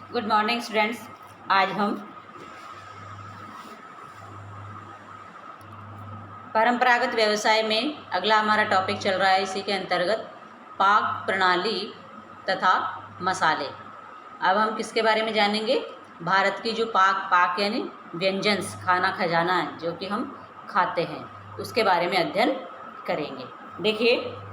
Good morning students. आज हम परंपरागत व्यवसाय में अगला हमारा टॉपिक चल रहा है। इसी के अंतर्गत पाक प्रणाली तथा मसाले। अब हम किसके बारे में जानेंगे? भारत की जो पाक यानी व्यंजन्स, खाना खजाना है जो कि हम खाते हैं, उसके बारे में अध्ययन करेंगे। देखिए,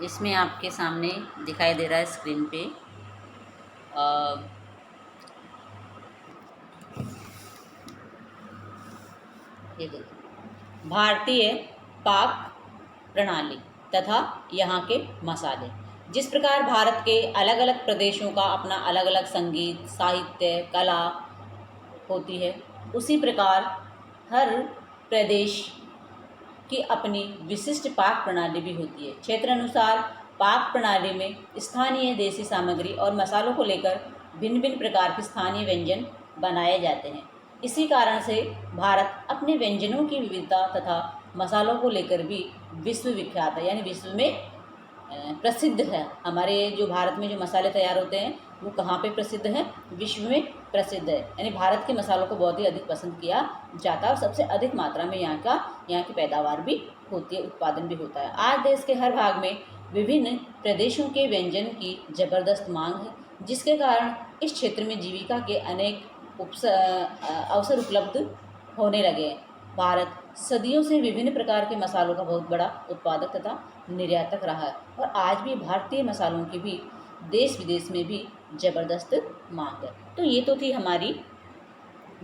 इसमें आपके सामने दिखाई दे रहा है स्क्रीन पे ये देखिए, भारतीय पाक प्रणाली तथा यहाँ के मसाले। जिस प्रकार भारत के अलग अलग प्रदेशों का अपना अलग अलग संगीत, साहित्य, कला होती है, उसी प्रकार हर प्रदेश की अपनी विशिष्ट पाक प्रणाली भी होती है। क्षेत्र अनुसार पाक प्रणाली में स्थानीय देसी सामग्री और मसालों को लेकर भिन्न भिन्न प्रकार के स्थानीय व्यंजन बनाए जाते हैं। इसी कारण से भारत अपने व्यंजनों की विविधता तथा मसालों को लेकर भी विश्व विख्यात है, यानी विश्व में प्रसिद्ध है। हमारे जो भारत में जो मसाले तैयार होते हैं वो कहाँ पे प्रसिद्ध है? विश्व में प्रसिद्ध है। यानी भारत के मसालों को बहुत ही अधिक पसंद किया जाता है और सबसे अधिक मात्रा में यहाँ की पैदावार भी होती है, उत्पादन भी होता है। आज देश के हर भाग में विभिन्न प्रदेशों के व्यंजन की जबरदस्त मांग है, जिसके कारण इस क्षेत्र में जीविका के अनेक अवसर उपलब्ध होने लगे हैं। भारत सदियों से विभिन्न प्रकार के मसालों का बहुत बड़ा उत्पादक तथा निर्यातक रहा है और आज भी भारतीय मसालों की भी देश विदेश में भी जबरदस्त मांग है। तो ये तो थी हमारी,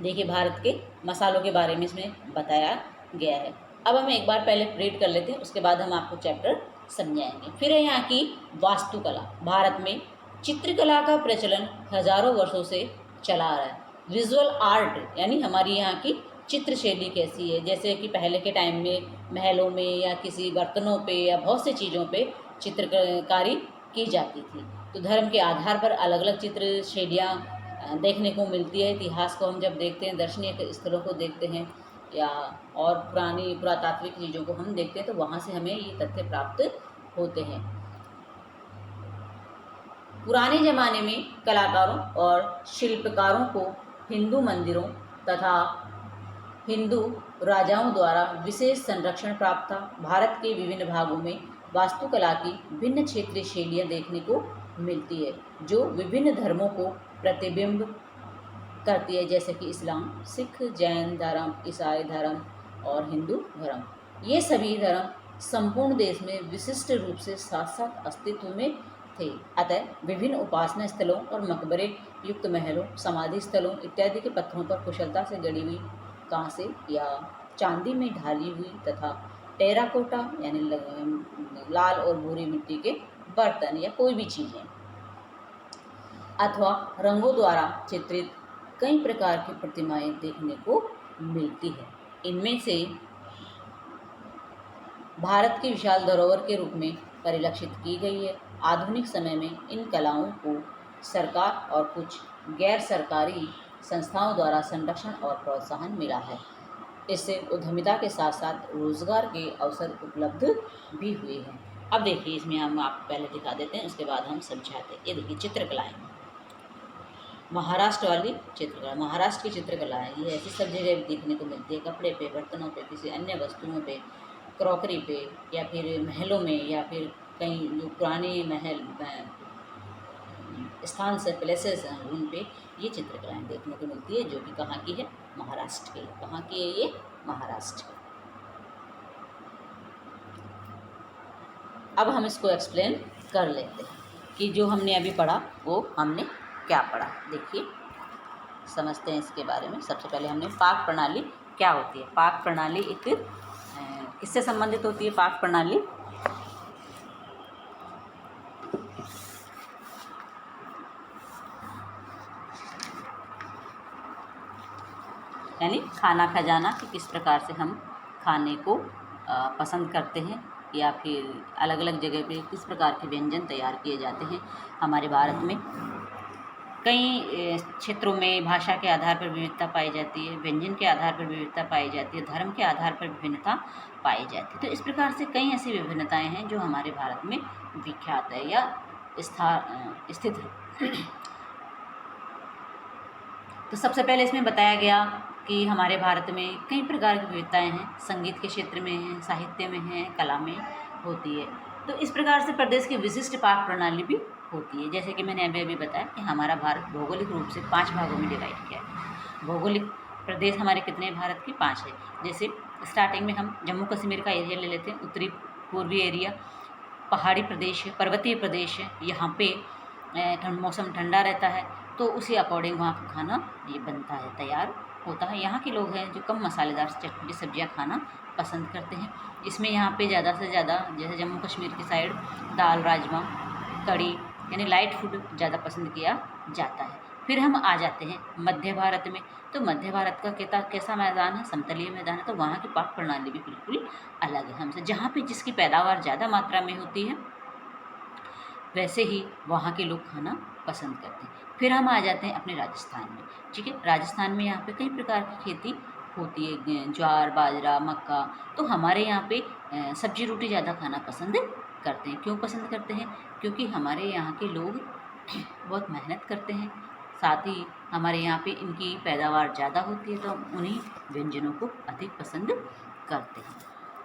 देखिए, भारत के मसालों के बारे में इसमें बताया गया है। अब हम एक बार पहले रीड कर लेते हैं, उसके बाद हम आपको चैप्टर समझाएंगे। फिर है यहाँ की वास्तुकला। भारत में चित्रकला का प्रचलन हजारों वर्षों से चला आ रहा है। विजुअल आर्ट यानी हमारी यहाँ की चित्र शैली कैसी है, जैसे कि पहले के टाइम में महलों में या किसी बर्तनों पे या बहुत सी चीज़ों पे चित्रकारी की जाती थी। तो धर्म के आधार पर अलग अलग चित्र शैलियाँ देखने को मिलती है। इतिहास को हम जब देखते हैं, दर्शनीय स्थलों को देखते हैं या और पुरानी पुरातात्विक चीज़ों को हम देखते हैं, तो वहाँ से हमें ये तथ्य प्राप्त होते हैं। पुराने ज़माने में कलाकारों और शिल्पकारों को हिंदू मंदिरों तथा हिंदू राजाओं द्वारा विशेष संरक्षण प्राप्त था। भारत के विभिन्न भागों में वास्तुकला की भिन्न क्षेत्रीय शैलियाँ देखने को मिलती है, जो विभिन्न धर्मों को प्रतिबिंब करती है, जैसे कि इस्लाम, सिख, जैन धर्म, ईसाई धर्म और हिंदू धर्म। ये सभी धर्म संपूर्ण देश में विशिष्ट रूप से साथ साथ अस्तित्व में थे। अतः विभिन्न उपासना स्थलों और मकबरे युक्त महलों, समाधि स्थलों इत्यादि के पत्थरों पर कुशलता से गढ़ी हुई कांसे या चांदी में ढाली हुई तथा टेराकोटा यानी लाल और भूरी मिट्टी के बर्तन या कोई भी चीज़ें अथवा रंगों द्वारा चित्रित कई प्रकार की प्रतिमाएं देखने को मिलती है। इनमें से भारत की विशाल धरोहर के रूप में परिलक्षित की गई है। आधुनिक समय में इन कलाओं को सरकार और कुछ गैर सरकारी संस्थाओं द्वारा संरक्षण और प्रोत्साहन मिला है। इससे उद्यमिता के साथ साथ रोजगार के अवसर उपलब्ध भी हुए हैं। अब देखिए, इसमें हम आपको पहले दिखा देते हैं, उसके बाद हम समझाते हैं। ये देखिए, चित्रकलाएँ। महाराष्ट्र वाली चित्रकला, महाराष्ट्र की चित्रकला है। ये ऐसी सब जगह देखने को मिलती है, कपड़े पे, बर्तनों पे, किसी अन्य वस्तुओं पे, क्रॉकरी पे या फिर महलों में या फिर कहीं जो पुराने महल स्थान से प्लेसेस हैं उन पे ये चित्रकलाएँ देखने को मिलती है, जो कि कहाँ की है? महाराष्ट्र की। कहाँ की है ये? महाराष्ट्र की। अब हम इसको एक्सप्लेन कर लेते हैं कि जो हमने अभी पढ़ा वो हमने क्या पढ़ा। देखिए, समझते हैं इसके बारे में। सबसे पहले हमने पाक प्रणाली क्या होती है। पाक प्रणाली एक किससे संबंधित होती है? पाक प्रणाली यानी खाना खजाना कि किस प्रकार से हम खाने को पसंद करते हैं या फिर अलग अलग जगह पे किस प्रकार के व्यंजन तैयार किए जाते हैं हमारे भारत में। कई क्षेत्रों में भाषा के आधार पर विविधता पाई जाती है, व्यंजन के आधार पर विविधता पाई जाती है, धर्म के आधार पर विभिन्नता पाई जाती है। तो इस प्रकार से कई ऐसी विभिन्नताएं हैं जो हमारे भारत में विख्यात है या स्थित है। तो सबसे पहले इसमें बताया गया कि हमारे भारत में कई प्रकार की विविधताएं हैं, संगीत के क्षेत्र में हैं, साहित्य में हैं, कला में होती है। तो इस प्रकार से प्रदेश की विशिष्ट पाक प्रणाली भी होती है। जैसे कि मैंने अभी बताया कि हमारा भारत भौगोलिक रूप से 5 भागों में डिवाइड किया है। भौगोलिक प्रदेश हमारे कितने भारत के 5 है। जैसे स्टार्टिंग में हम जम्मू कश्मीर का एरिया ले लेते हैं, उत्तरी पूर्वी एरिया, पहाड़ी प्रदेश है, पर्वतीय प्रदेश है, यहाँ पे मौसम ठंडा रहता है, तो उसी अकॉर्डिंग वहाँ का खाना ये बनता है, तैयार होता है। यहाँ के लोग हैं जो कम मसालेदार चटपटी सब्जियाँ खाना पसंद करते हैं। इसमें यहाँ पे ज़्यादा से ज़्यादा, जैसे जम्मू कश्मीर की साइड दाल, राजमा, कड़ी यानी लाइट फूड ज़्यादा पसंद किया जाता है। फिर हम आ जाते हैं मध्य भारत में। तो मध्य भारत का कैसा मैदान है, समतलीय मैदान है, तो वहाँ की पाक प्रणाली भी बिल्कुल अलग है हमसे। जहाँ पे जिसकी पैदावार ज़्यादा मात्रा में होती है वैसे ही वहाँ के लोग खाना पसंद करते हैं। फिर हम आ जाते हैं अपने राजस्थान में। ठीक है, राजस्थान में यहाँ पे कई प्रकार की खेती होती है, ज्वार, बाजरा, मक्का। तो हमारे यहाँ पे सब्जी रोटी ज़्यादा खाना पसंद करते हैं। क्यों पसंद करते हैं? क्योंकि हमारे यहाँ के लोग बहुत मेहनत करते हैं, साथ ही हमारे यहाँ पे इनकी पैदावार ज़्यादा होती है, तो हम उन्हीं व्यंजनों को अधिक पसंद करते हैं।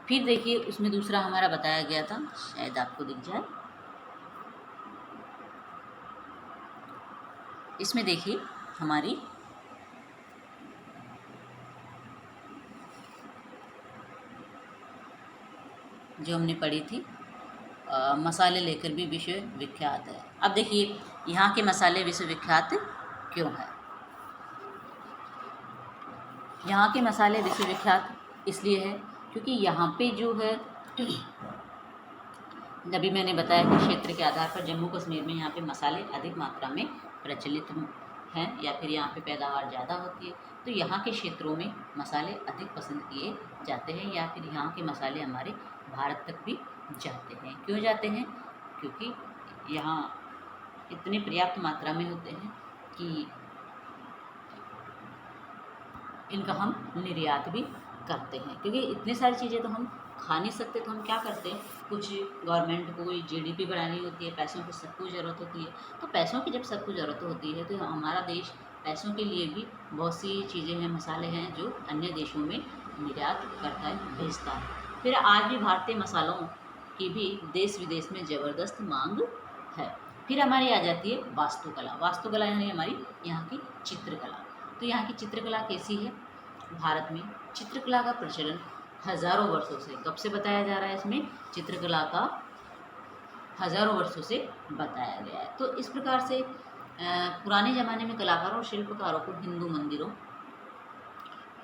फिर देखिए उसमें दूसरा हमारा बताया गया था, शायद आपको दिख जाए, इसमें देखिए हमारी जो हमने पढ़ी थी मसाले लेकर भी विश्व विख्यात है। अब देखिए यहाँ के मसाले विश्व विख्यात क्यों है। यहाँ के मसाले विश्व विख्यात इसलिए है क्योंकि यहाँ पे जो है, अभी मैंने बताया कि क्षेत्र के आधार पर जम्मू कश्मीर में यहाँ पे मसाले अधिक मात्रा में प्रचलित हैं, या फिर यहाँ पे पैदावार ज़्यादा होती है, तो यहाँ के क्षेत्रों में मसाले अधिक पसंद किए जाते हैं, या फिर यहाँ के मसाले हमारे भारत तक भी जाते हैं। क्यों जाते हैं? क्योंकि यहाँ इतने पर्याप्त मात्रा में होते हैं कि इनका हम निर्यात भी करते हैं। क्योंकि इतनी सारी चीज़ें तो हम खा नहीं सकते, तो हम क्या करते हैं, कुछ गवर्नमेंट को कोई जीडीपी बढ़ानी होती है, पैसों की सबको ज़रूरत होती है, तो पैसों की जब सबको ज़रूरत होती है तो हमारा देश पैसों के लिए भी बहुत सी चीज़ें हैं, मसाले हैं जो अन्य देशों में निर्यात करता है, भेजता है। फिर आज भी भारतीय मसालों की भी देश विदेश में ज़बरदस्त मांग है। फिर हमारी आ जाती है वास्तुकला। वास्तुकला यानी हमारी यहाँ की चित्रकला। तो यहाँ की चित्रकला कैसी है? भारत में चित्रकला का प्रचलन हज़ारों वर्षों से, कब से बताया जा रहा है, इसमें चित्रकला का हज़ारों वर्षों से बताया गया है। तो इस प्रकार से पुराने ज़माने में कलाकारों और शिल्पकारों को हिंदू मंदिरों,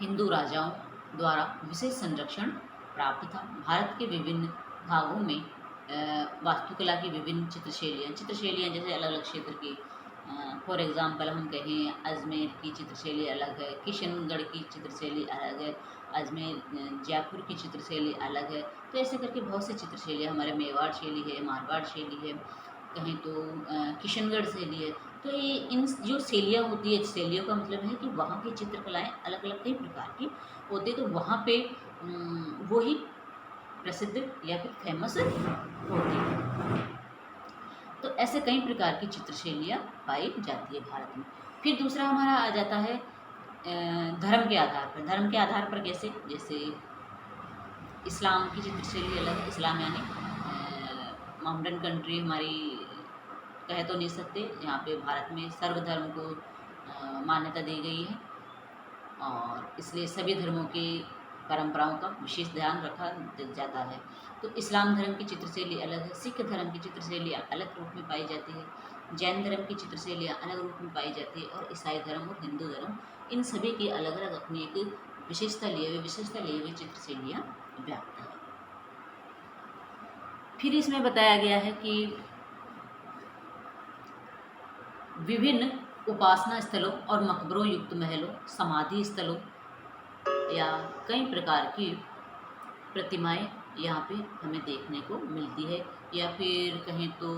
हिंदू राजाओं द्वारा विशेष संरक्षण प्राप्त था। भारत के विभिन्न भागों में वास्तुकला की विभिन्न चित्रशैलियाँ जैसे अलग अलग क्षेत्र की, फॉर एग्ज़ाम्पल हम कहें अजमेर की चित्रशैली अलग है, किशनगढ़ की चित्रशैली अलग है, अजमेर जयपुर की चित्रशैली अलग है। तो ऐसे करके बहुत सी चित्रशैलियाँ, हमारे मेवाड़ शैली है, मारवाड़ शैली है, कहें तो किशनगढ़ शैली है। तो ये इन जो शैलियाँ होती है, शैलियों का मतलब है कि वहाँ की चित्रकलाएँ अलग अलग कई प्रकार की होती है, तो वहाँ पे वही प्रसिद्ध या फिर फेमस होती है। तो ऐसे कई प्रकार की चित्रशैलियाँ पाई जाती है भारत में। फिर दूसरा हमारा आ जाता है धर्म के आधार पर। धर्म के आधार पर कैसे? जैसे इस्लाम की चित्रशैली अलग है। इस्लाम यानी मॉडर्न कंट्री हमारी कह तो नहीं सकते, यहाँ पे भारत में सर्वधर्म को मान्यता दी गई है, और इसलिए सभी धर्मों की परंपराओं का विशेष ध्यान रखा जाता है। तो इस्लाम धर्म की चित्रशैली अलग है, सिख धर्म की चित्रशैली अलग रूप में पाई जाती है, जैन धर्म की चित्रशैलियाँ अलग रूप में पाई जाती है, और ईसाई धर्म और हिंदू धर्म, इन सभी की अलग अलग अपनी एक विशेषता लिए हुए चित्रशैलियाँ व्याप्त है। फिर इसमें बताया गया है कि विभिन्न उपासना स्थलों और मकबरों युक्त महलों, समाधि स्थलों या कई प्रकार की प्रतिमाएं यहाँ पे हमें देखने को मिलती है, या फिर कहें तो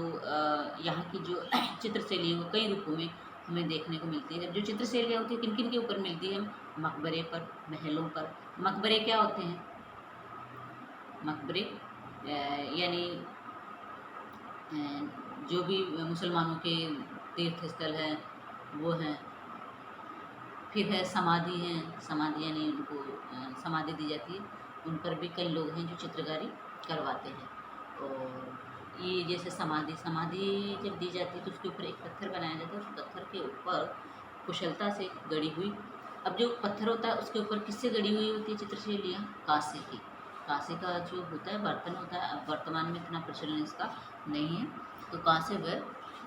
यहाँ की जो चित्रशैली है वो कई रूपों में हमें देखने को मिलती है। जब जो चित्रशैलियाँ होती है किन किन के ऊपर मिलती है? मकबरे पर, महलों पर। मकबरे क्या होते हैं? मकबरे यानी जो भी मुसलमानों के तीर्थ स्थल हैं वो हैं। फिर है समाधि हैं, समाधि यानी उनको समाधि दी जाती है, उन पर भी कई लोग हैं जो चित्रकारी करवाते हैं। और ये जैसे समाधि समाधि जब दी जाती है तो उसके ऊपर एक पत्थर बनाया जाता है, उस पत्थर के ऊपर कुशलता से गढ़ी हुई, अब जो पत्थर होता है उसके ऊपर किससे गढ़ी हुई होती है चित्रशैलियाँ? कांसे की। कांसे का जो होता है बर्तन होता है, अब वर्तमान में इतना प्रचलन इसका नहीं है, तो कांसे व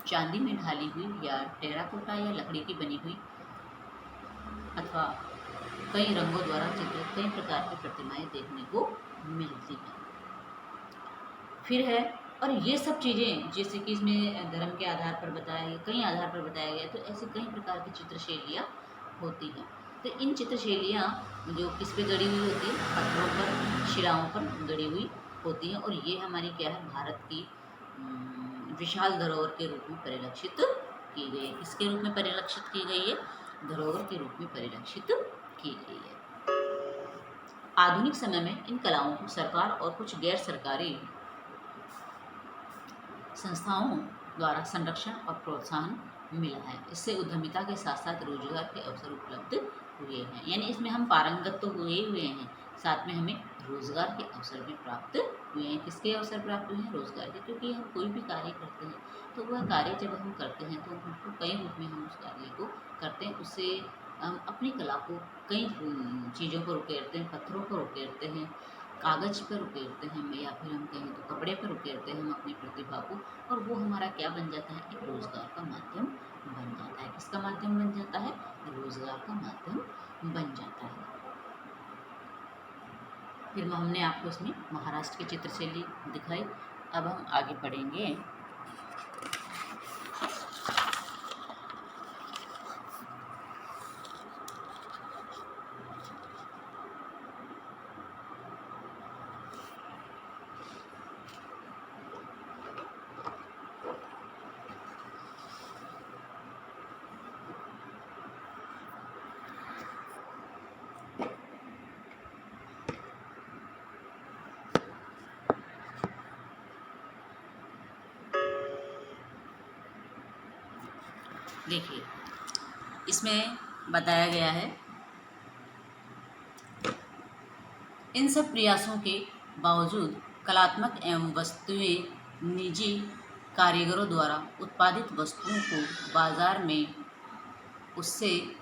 चांदी में ढाली हुई या टेराकोटा या लकड़ी की बनी हुई अथवा कई रंगों द्वारा चित्रित कई प्रकार की प्रतिमाएं देखने को मिलती हैं। फिर है, और ये सब चीज़ें जैसे कि इसमें धर्म के आधार पर बताया गया, कई आधार पर बताया गया, तो ऐसे कई प्रकार की चित्रशैलियाँ होती हैं। तो इन चित्रशैलियाँ जो किस पे गढ़ी हुई होती है? पत्थरों पर, शिलाओं पर गढ़ी हुई होती हैं। और ये हमारी क्या है? भारत की विशाल धरोहर के रूप में परिलक्षित की गई है। किसके रूप में परिलक्षित की गई है? धरोहर के रूप में परिलक्षित की गई है। आधुनिक समय में इन कलाओं को सरकार और कुछ गैर सरकारी संस्थाओं द्वारा संरक्षण और प्रोत्साहन मिला है। इससे उद्यमिता के साथ साथ रोजगार के अवसर उपलब्ध हुए हैं। यानी इसमें हम पारंगत तो हुए हैं, साथ में हमें रोजगार के अवसर भी प्राप्त हुए हैं। किसके अवसर प्राप्त हुए हैं? रोजगार के। क्योंकि हम कोई भी कार्य करते हैं तो वह कार्य जब हम करते हैं तो उसको कई रूप में हम उस कार्य को करते हैं, उससे हम अपनी कला को कई चीज़ों पर उकेरते हैं, पत्थरों पर उकेरते हैं, कागज़ पर उकेरते हैं, या फिर हम कहें तो कपड़े पर उकेरते हैं हम अपनी प्रतिभा को, और वो हमारा क्या बन जाता है? एक रोज़गार का माध्यम बन जाता है। किसका माध्यम बन जाता है? रोज़गार का माध्यम बन जाता है। फिर हमने आपको इसमें महाराष्ट्र की चित्रशैली दिखाई। अब हम आगे पढ़ेंगे। देखिए, इसमें बताया गया है, इन सब प्रयासों के बावजूद कलात्मक एवं वस्तुएं निजी कारीगरों द्वारा उत्पादित वस्तुओं को बाजार में उससे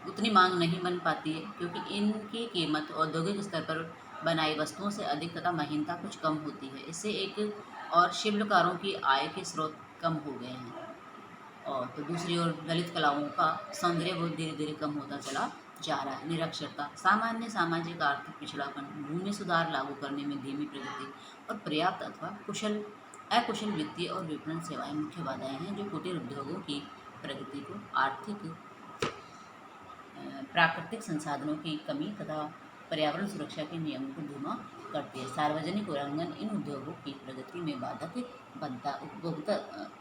उतनी मांग नहीं बन पाती है, क्योंकि इनकी कीमत औद्योगिक स्तर पर बनाई वस्तुओं से अधिक तथा महीनता कुछ कम होती है। इससे एक और शिल्पकारों की आय के स्रोत कम हो गए हैं। और तो दूसरी ओर ललित कलाओं का सौंदर्य बहुत धीरे धीरे कम होता चला जा रहा है। निरक्षरता, सामान्य सामाजिक आर्थिक पिछड़ापन, भूमि सुधार लागू करने में धीमी प्रगति और पर्याप्त अथवा अकुशल वित्तीय और विपणन सेवाएं मुख्य बाधाएं हैं जो कुटीर उद्योगों की प्रगति को आर्थिक प्राकृतिक संसाधनों की कमी तथा पर्यावरण सुरक्षा के नियमों को धीमा करती है। सार्वजनिक उल्लंघन इन उद्योगों की प्रगति में बाधक बनता।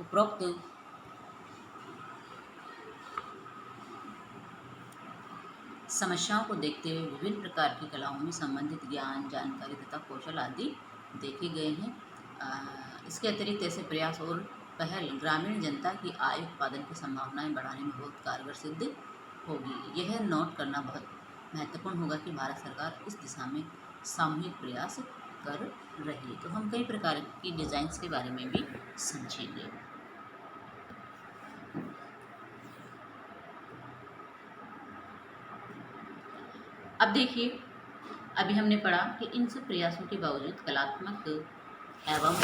उपरोक्त समस्याओं को देखते हुए विभिन्न प्रकार की कलाओं में संबंधित ज्ञान, जानकारी तथा कौशल आदि देखे गए हैं। इसके अतिरिक्त ऐसे प्रयास और पहल ग्रामीण जनता की आय उत्पादन की संभावनाएं बढ़ाने में बहुत कारगर सिद्ध होगी। यह नोट करना बहुत महत्वपूर्ण होगा कि भारत सरकार इस दिशा में सामूहिक प्रयास कर रही है। तो हम कई प्रकार की डिज़ाइंस के बारे में भी समझेंगे। अब देखिए, अभी हमने पढ़ा कि इन सब प्रयासों के बावजूद कलात्मक एवं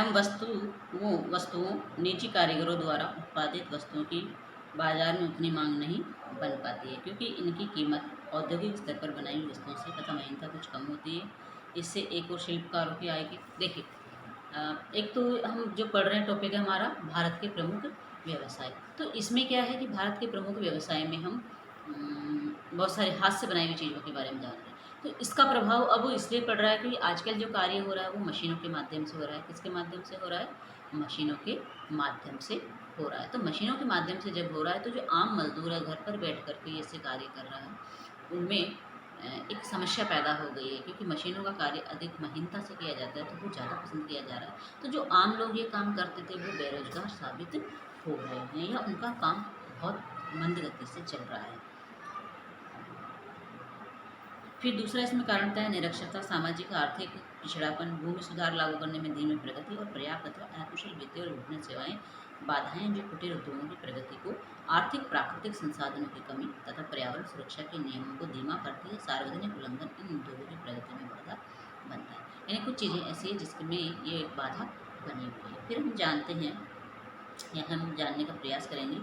हम वस्तुओं निजी कारीगरों द्वारा उत्पादित वस्तुओं की बाजार में उतनी मांग नहीं बन पाती है, क्योंकि इनकी कीमत औद्योगिक स्तर पर बनाई हुई वस्तुओं से तथा महंगाई कुछ कम होती है। इससे एक और शिल्पकारों की आय की देखिए, एक तो हम जो पढ़ रहे हैं टॉपिक है हमारा भारत के प्रमुख व्यवसाय। तो इसमें क्या है कि भारत के प्रमुख व्यवसाय में हम बहुत सारे हाथ से बनाई हुई चीज़ों के बारे में जान रहे हैं। तो इसका प्रभाव अब इसलिए पड़ रहा है कि आजकल जो कार्य हो रहा है वो मशीनों के माध्यम से हो रहा है। किसके माध्यम से हो रहा है? मशीनों के माध्यम से हो रहा है। तो मशीनों के माध्यम से जब हो रहा है तो जो आम मजदूर है घर पर बैठ कर के ऐसे कार्य कर रहा है, उनमें एक समस्या पैदा हो गई है, क्योंकि मशीनों का कार्य अधिक महीनता से किया जाता है तो वो ज़्यादा पसंद किया जा रहा है। तो जो आम लोग ये काम करते थे वो बेरोजगार साबित हो रहे हैं या उनका काम बहुत मंद गति से चल रहा है। फिर दूसरा इसमें कारणता है निरक्षरता, सामाजिक आर्थिक पिछड़ापन, भूमि सुधार लागू करने में धीमी प्रगति और पर्याप्त अथवा अकुशल वित्तीय और विपणन सेवाएं बाधाएं जो कुटीर उद्योगों की प्रगति को, आर्थिक प्राकृतिक संसाधनों की कमी तथा पर्यावरण सुरक्षा के नियमों को धीमा करती है। सार्वजनिक उल्लंघन इन उद्योगों की प्रगति में बाधा बनता है। यानी कुछ चीज़ें ऐसी है जिसमें ये एक बाधा बनी हुई है। फिर हम जानते हैं या हम जानने का प्रयास करेंगे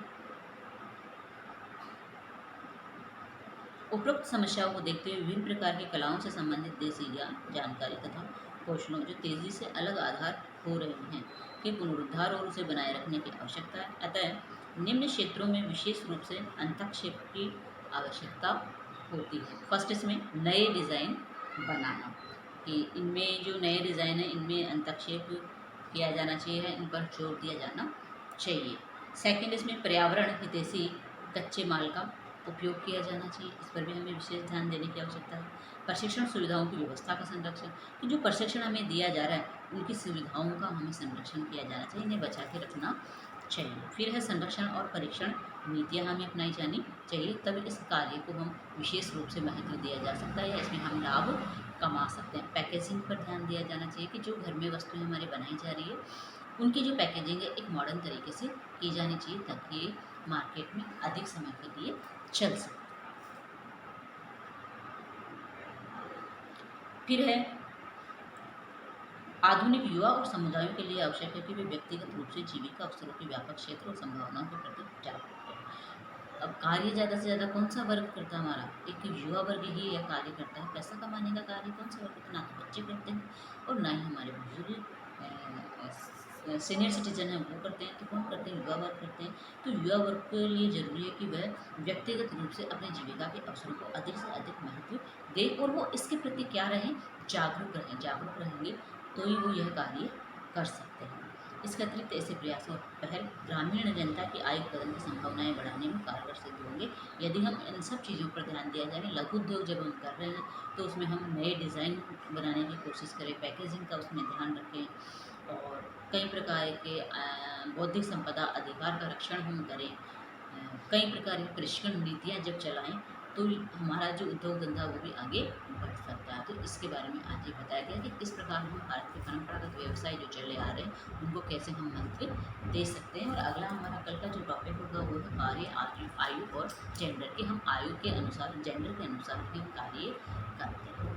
उपरोक्त समस्याओं को देखते हुए विभिन्न प्रकार की कलाओं से संबंधित देसी ज्ञान, जानकारी तथा कौशलों जो तेजी से अलग आधार हो रहे हैं के पुनरुद्धार और उसे बनाए रखने की आवश्यकता है। अतः निम्न क्षेत्रों में विशेष रूप से हस्तक्षेप की आवश्यकता होती है। फर्स्ट इसमें नए डिज़ाइन बनाना, कि इनमें जो नए डिज़ाइन है इनमें हस्तक्षेप किया जाना चाहिए, इन पर जोर दिया जाना चाहिए। सेकंड इसमें पर्यावरण हितैषी कच्चे माल का उपयोग किया जाना चाहिए, इस पर भी हमें विशेष ध्यान देने की आवश्यकता है। प्रशिक्षण सुविधाओं की व्यवस्था का संरक्षण, कि जो प्रशिक्षण हमें दिया जा रहा है उनकी सुविधाओं का हमें संरक्षण किया जाना चाहिए, इन्हें बचा के रखना चाहिए। फिर है संरक्षण और परीक्षण नीतियाँ हमें अपनाई जानी चाहिए, तब इस कार्य को हम विशेष रूप से महत्व दिया जा सकता है या इसमें हम लाभ कमा सकते हैं। पैकेजिंग पर ध्यान दिया जाना चाहिए कि जो घर में वस्तुएं हमारी बनाई जा रही है उनकी जो पैकेजिंग है एक मॉडर्न तरीके से की जानी चाहिए, ताकि ये मार्केट में अधिक समय के लिए चल सके। फिर है आधुनिक युवा और समुदायों के लिए आवश्यक है कि वे व्यक्तिगत रूप से जीविका अवसरों के व्यापक क्षेत्र और संभावनाओं के प्रति जागरूक हैं। अब कार्य ज़्यादा से ज़्यादा कौन सा वर्ग करता है हमारा? एक युवा वर्ग ही यह कार्य करता है। पैसा कमाने का कार्य कौन सा वर्ग करता है? ना तो बच्चे करते हैं और ना ही हमारे बुजुर्ग सीनियर सिटीजन है वो करते हैं। तो कौन करते हैं? युवा वर्ग करते हैं। तो युवा वर्ग के लिए जरूरी है कि वह व्यक्तिगत रूप से अपनी जीविका के अवसरों को अधिक से अधिक महत्व दे और वो इसके प्रति क्या रहें? जागरूक रहें। जागरूक रहेंगे तो ही वो यह कार्य कर सकते हैं। इसके अतिरिक्त ऐसे प्रयास और पहल ग्रामीण जनता की आय उत्पादन की संभावनाएं बढ़ाने में कारगर सिद्ध होंगे। यदि हम इन सब चीज़ों पर ध्यान दिया जाए, लघु उद्योग जब हम कर रहे हैं तो उसमें हम नए डिज़ाइन बनाने की कोशिश करें, पैकेजिंग का उसमें ध्यान रखें और कई प्रकार के बौद्धिक संपदा अधिकार का रक्षण हम करें। कई प्रकार की प्रशिक्षण नीतियाँ जब चलाएं तो हमारा जो उद्योग धंधा वो भी आगे बढ़ सकता है। तो इसके बारे में आज ये बताया गया कि किस प्रकार हम भारत के परंपरागत व्यवसाय जो चले आ रहे हैं उनको कैसे हम महत्व दे सकते हैं। और अगला हमारा कल का जो टॉपिक होगा वो है कार्य, आयु और जेंडर, के हम आयु के अनुसार, जेंडर के अनुसार भी कार्य करते हैं।